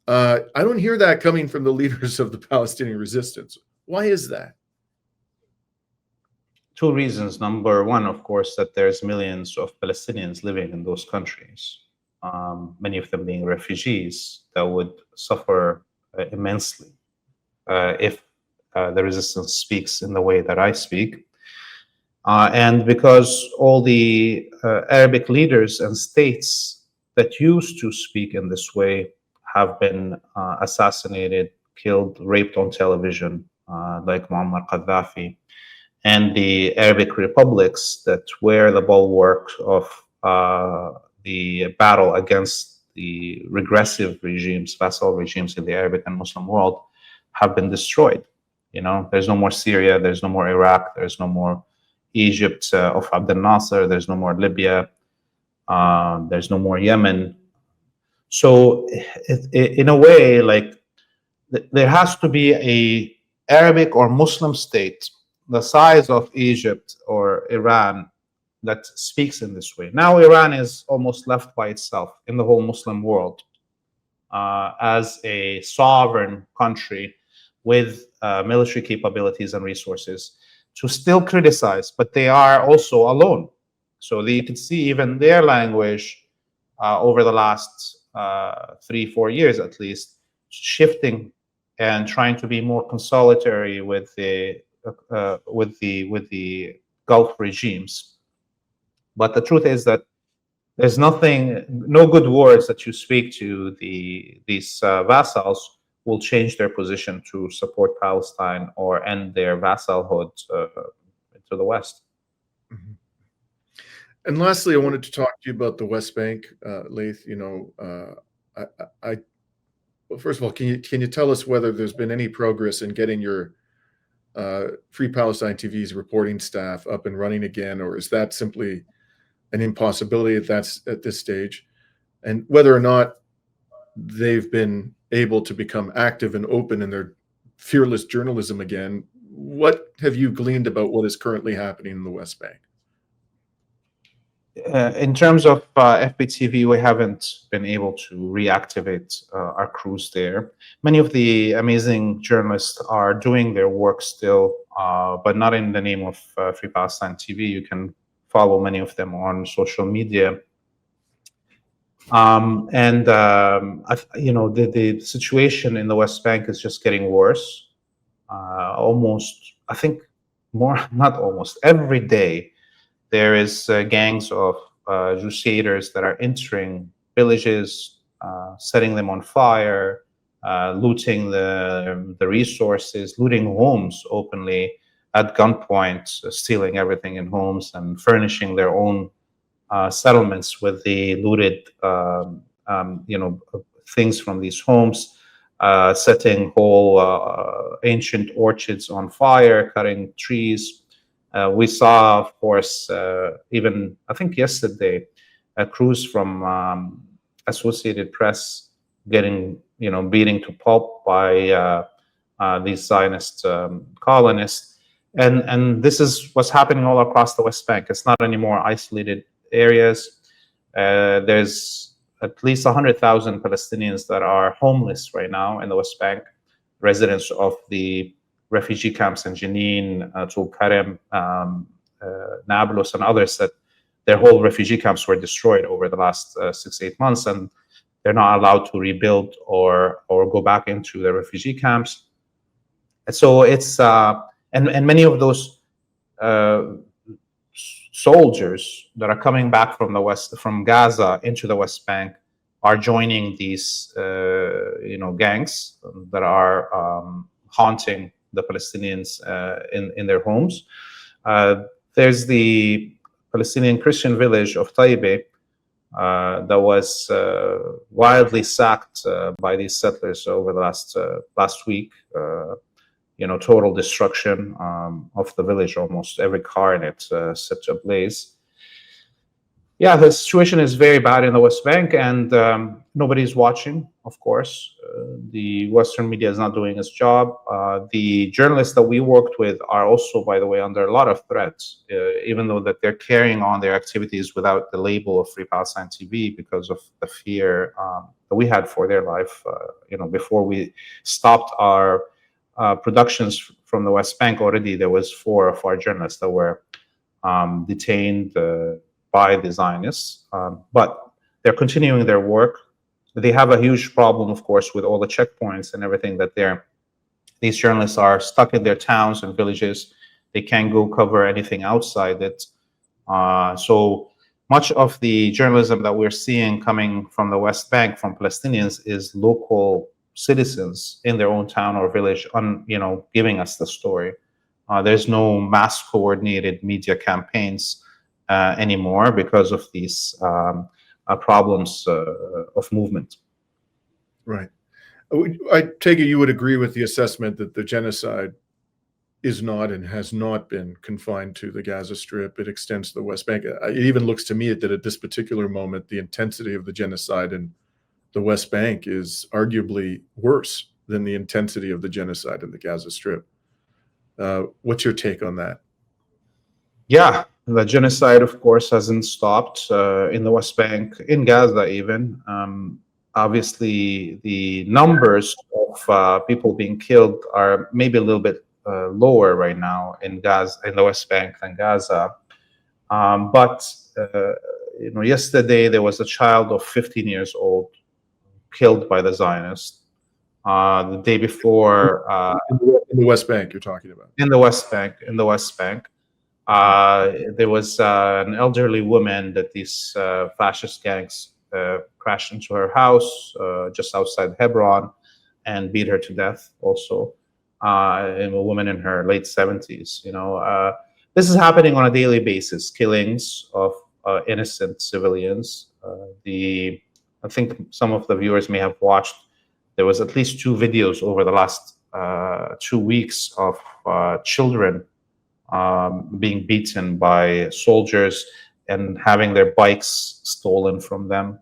I don't hear that coming from the leaders of the Palestinian resistance. Why is that? Two reasons. Number one, of course, that there's millions of Palestinians living in those countries, many of them being refugees that would suffer immensely if the resistance speaks in the way that I speak. And because all the Arabic leaders and states that used to speak in this way have been assassinated, killed, raped on television, like Muammar Gaddafi, and the Arabic republics that were the bulwark of the battle against the regressive regimes, vassal regimes in the Arabic and Muslim world, have been destroyed. You know, there's no more Syria, there's no more Iraq, there's no more Egypt of Abdel Nasser, there's no more Libya, there's no more Yemen. So in a way, like, there has to be a Arabic or Muslim state the size of Egypt or Iran that speaks in this way. Now Iran is almost left by itself in the whole Muslim world as a sovereign country with military capabilities and resources to still criticize, but they are also alone. So you can see even their language over the last 3-4 years at least, shifting and trying to be more conciliatory with the Gulf regimes. But the truth is that there's no good words that you speak to these vassals will change their position to support Palestine or end their vassalhood to the West. Mm-hmm. And lastly, I wanted to talk to you about the West Bank, Laith. You know, well, first of all, can you tell us whether there's been any progress in getting your Free Palestine TV's reporting staff up and running again, or is that simply an impossibility at this stage? And whether or not they've been able to become active and open in their fearless journalism again, what have you gleaned about what is currently happening in the West Bank? In terms of FPTV, we haven't been able to reactivate our crews there. Many of the amazing journalists are doing their work still, but not in the name of Free Palestine TV. You can follow many of them on social media. The situation in the West Bank is just getting worse. Almost, I think, not almost, every day, there is gangs of Crusaders that are entering villages, setting them on fire, looting the resources, looting homes openly at gunpoint, stealing everything in homes and furnishing their own settlements with the looted things from these homes, setting whole ancient orchards on fire, cutting trees. We saw, of course, even I think yesterday, a cruise from Associated Press getting beating to pulp by these Zionist colonists, and this is what's happening all across the West Bank. It's not anymore isolated areas. There's at least 100,000 Palestinians that are homeless right now in the West Bank, residents of the refugee camps in Jenin, Tul Karem, Nablus, and others, that their whole refugee camps were destroyed over the last 6-8 months, and they're not allowed to rebuild or go back into the refugee camps. And so it's and many of those soldiers that are coming back from Gaza into the West Bank are joining these gangs that are haunting the Palestinians in their homes. There's the Palestinian Christian village of Taybeh that was wildly sacked by these settlers over the last week. Total destruction of the village. Almost every car in it set ablaze. Yeah, the situation is very bad in the West Bank, and nobody's watching, of course. The Western media is not doing its job. The journalists that we worked with are also, by the way, under a lot of threats, even though that they're carrying on their activities without the label of Free Palestine TV because of the fear that we had for their life. Before we stopped our productions from the West Bank, already there was 4 of our journalists that were detained by the Zionists, but they're continuing their work. They have a huge problem, of course, with all the checkpoints and everything that these journalists are stuck in their towns and villages. They can't go cover anything outside it. So much of the journalism that we're seeing coming from the West Bank from Palestinians is local citizens in their own town or village, giving us the story. There's no mass coordinated media campaigns anymore because of these problems of movement. Right. I take it you would agree with the assessment that the genocide is not and has not been confined to the Gaza Strip. It extends to the West Bank. It even looks to me that at this particular moment, the intensity of the genocide in the West Bank is arguably worse than the intensity of the genocide in the Gaza Strip. What's your take on that? Yeah, the genocide, of course, hasn't stopped in the West Bank, in Gaza even. Obviously, the numbers of people being killed are maybe a little bit lower right now in Gaza, in the West Bank, than Gaza. But yesterday there was a child of 15 years old killed by the Zionists. The day before, in the West Bank, you're talking about. In the West Bank. There was an elderly woman that these fascist gangs crashed into her house just outside Hebron and beat her to death also. A woman in her late 70s. This is happening on a daily basis, killings of innocent civilians. The I think some of the viewers may have watched. There was at least 2 videos over the last 2 weeks of children being beaten by soldiers and having their bikes stolen from them,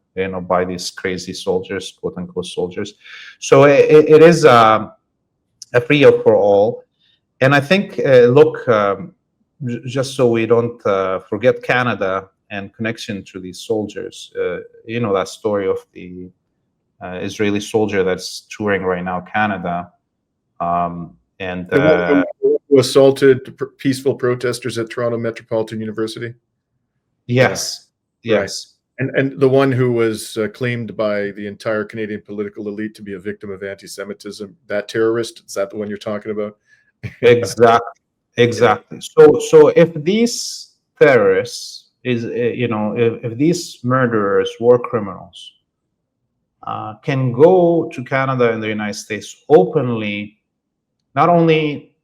by these crazy soldiers, quote unquote soldiers. So it is a free for all. And I think, look, just so we don't forget Canada and connection to these soldiers, that story of the Israeli soldier that's touring right now, Canada, and who assaulted peaceful protesters at Toronto Metropolitan University. Yes, yes. Right. And the one who was claimed by the entire Canadian political elite to be a victim of anti-Semitism, that terrorist, is that the one you're talking about? Exactly. So if these terrorists if these murderers, war criminals, can go to Canada and the United States openly, not only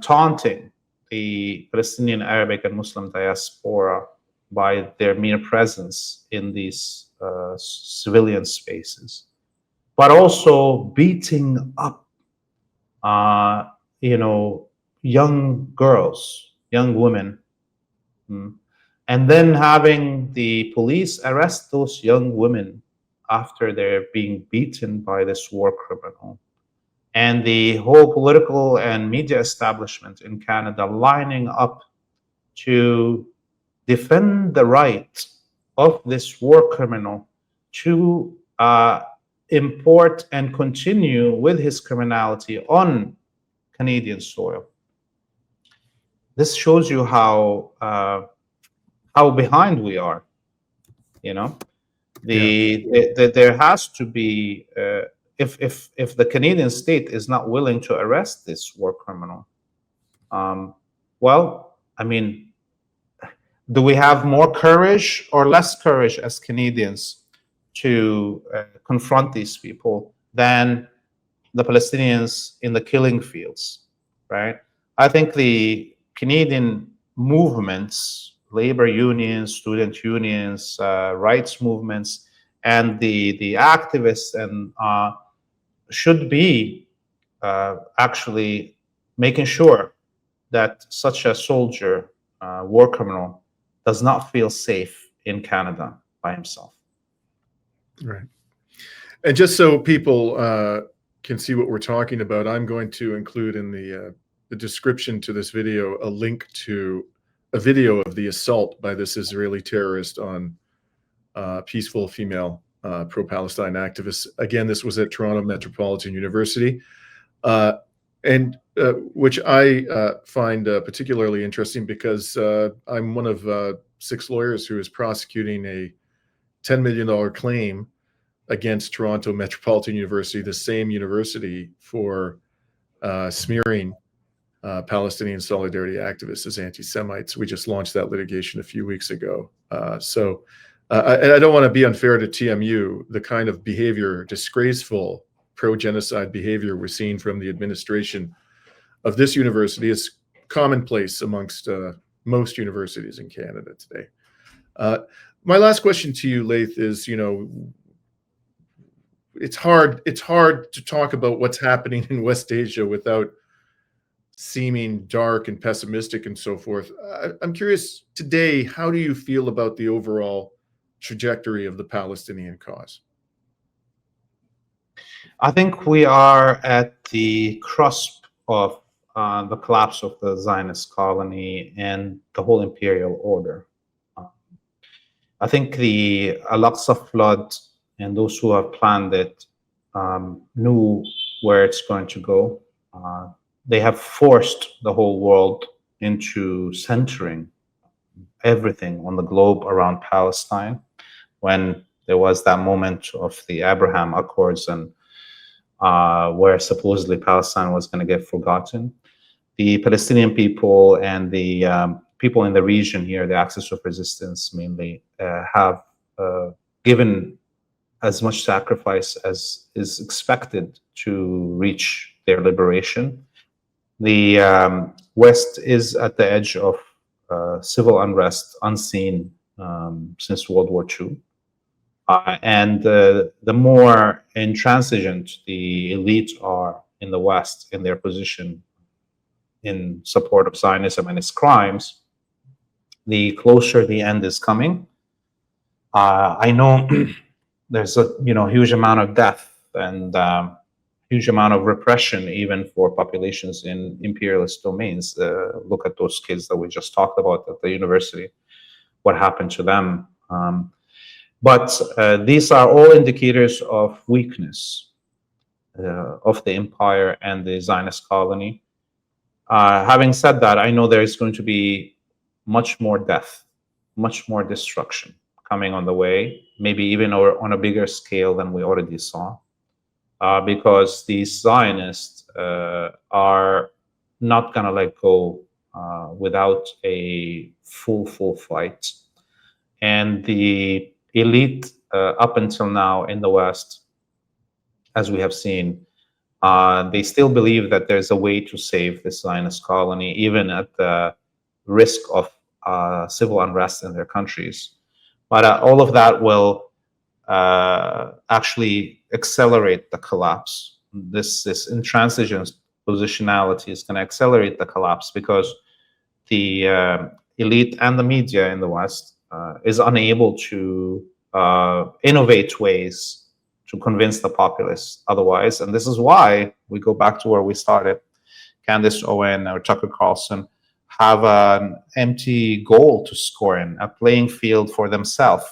taunting the Palestinian, Arabic, and Muslim diaspora by their mere presence in these civilian spaces, but also beating up, young girls, young women, and then having the police arrest those young women after they're being beaten by this war criminal, and the whole political and media establishment in Canada lining up to defend the right of this war criminal to import and continue with his criminality on Canadian soil. This shows you how behind we are. There has to be, if the Canadian state is not willing to arrest this war criminal, well, I mean, do we have more courage or less courage as Canadians to confront these people than the Palestinians in the killing fields, right? I think the Canadian movements, labor unions, student unions, rights movements, and the activists and should be actually making sure that such a soldier, war criminal, does not feel safe in Canada by himself. Right. And just so people can see what we're talking about, I'm going to include in the description to this video a link to a video of the assault by this Israeli terrorist on peaceful female pro-Palestine activists. Again, this was at Toronto Metropolitan University, and which I find particularly interesting because I'm one of 6 lawyers who is prosecuting a $10 million claim against Toronto Metropolitan University, the same university, for smearing Palestinian solidarity activists as anti-Semites. We just launched that litigation a few weeks ago. And I don't want to be unfair to TMU. The kind of behavior, disgraceful pro-genocide behavior we're seeing from the administration of this university is commonplace amongst most universities in Canada today. My last question to you, Laith, is, it's hard to talk about what's happening in West Asia without seeming dark and pessimistic and so forth. I'm curious today, how do you feel about the overall trajectory of the Palestinian cause? I think we are at the cusp of the collapse of the Zionist colony and the whole imperial order. I think the Al-Aqsa flood and those who have planned it knew where it's going to go. They have forced the whole world into centering everything on the globe around Palestine, when there was that moment of the Abraham Accords and where supposedly Palestine was going to get forgotten. The Palestinian people and the people in the region here, the axis of resistance mainly, have given as much sacrifice as is expected to reach their liberation. The West is at the edge of civil unrest unseen since World War II. And the more intransigent the elite are in the West in their position in support of Zionism and its crimes, the closer the end is coming. I know there's a huge amount of death and huge amount of repression even for populations in imperialist domains. Look at those kids that we just talked about at the university, what happened to them. But these are all indicators of weakness of the empire and the Zionist colony. Having said that, I know there is going to be much more death, much more destruction coming on the way, maybe even on a bigger scale than we already saw, because these Zionists are not going to let go without a full fight. And the elite up until now in the West, as we have seen, they still believe that there's a way to save the Zionist colony, even at the risk of civil unrest in their countries. But all of that will actually accelerate the collapse. This intransigent positionality is going to accelerate the collapse because the elite and the media in the West is unable to innovate ways to convince the populace otherwise. And this is why we go back to where we started. Candace, Owens, or Tucker Carlson have an empty goal to score in, a playing field for themselves,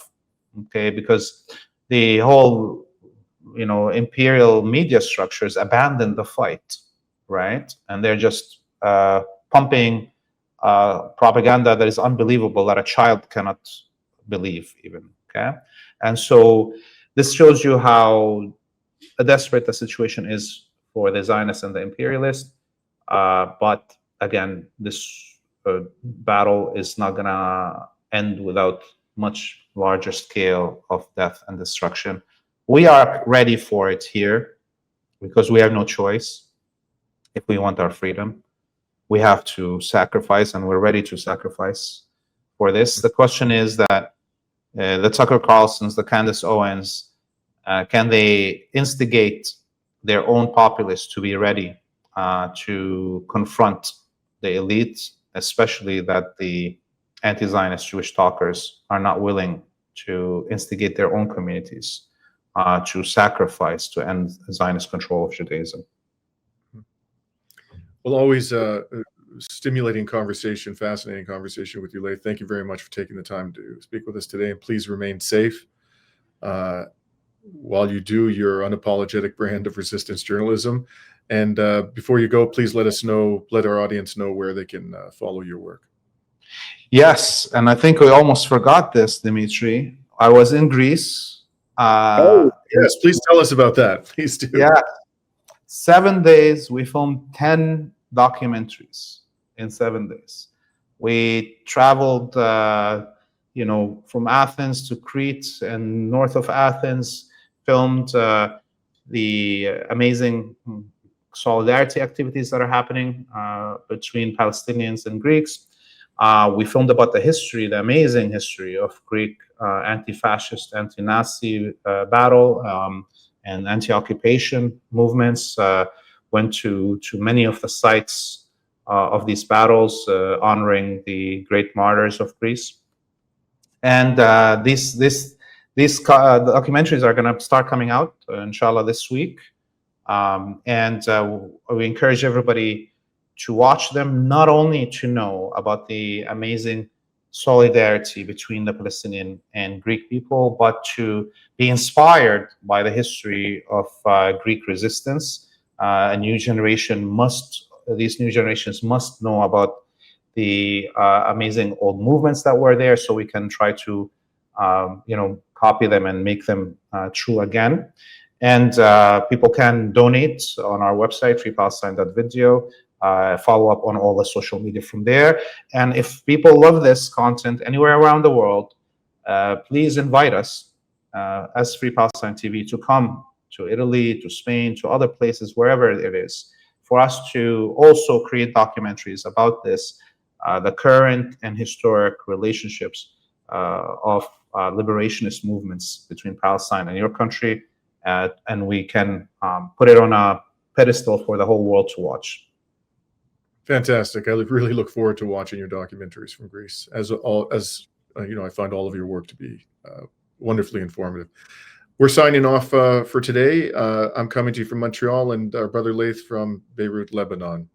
okay? Because the whole, imperial media structures abandoned the fight, right? And they're just pumping propaganda that is unbelievable, that a child cannot believe even, okay? And so this shows you how desperate the situation is for the Zionists and the imperialists. But again, this battle is not going to end without much larger scale of death and destruction. We are ready for it here because we have no choice. If we want our freedom, we have to sacrifice, and we're ready to sacrifice for this. The question is that the Tucker Carlsons, the Candace Owens, can they instigate their own populace to be ready to confront the elite, especially that the anti-Zionist Jewish talkers are not willing to instigate their own communities to sacrifice to end Zionist control of Judaism? Well, always stimulating conversation, fascinating conversation with you, Laith. Thank you very much for taking the time to speak with us today, and please remain safe. While you do your unapologetic brand of resistance journalism. And before you go, please let our audience know where they can follow your work. Yes, and I think we almost forgot this, Dimitri. I was in Greece. Yes, please tell us about that. Please do. Yeah, 7 days. We filmed 10 documentaries in 7 days. We traveled, from Athens to Crete and north of Athens, filmed the amazing solidarity activities that are happening between Palestinians and Greeks. We filmed about the history, the amazing history of Greek anti-fascist, anti-Nazi battle and anti-occupation movements. Went to many of the sites of these battles, honoring the great martyrs of Greece. And these documentaries are going to start coming out, inshallah, this week. And we encourage everybody to watch them, not only to know about the amazing solidarity between the Palestinian and Greek people, but to be inspired by the history of Greek resistance. These new generations must know about the amazing old movements that were there, so we can try to copy them and make them true again. And people can donate on our website, freepalestine.video, follow up on all the social media from there. And if people love this content anywhere around the world, please invite us as Free Palestine TV to come to Italy, to Spain, to other places, wherever it is, for us to also create documentaries about this, the current and historic relationships of liberationist movements between Palestine and your country, and we can put it on a pedestal for the whole world to watch. Fantastic. I really look forward to watching your documentaries from Greece. As I find all of your work to be wonderfully informative. We're signing off for today. I'm coming to you from Montreal, and our brother Laith from Beirut, Lebanon.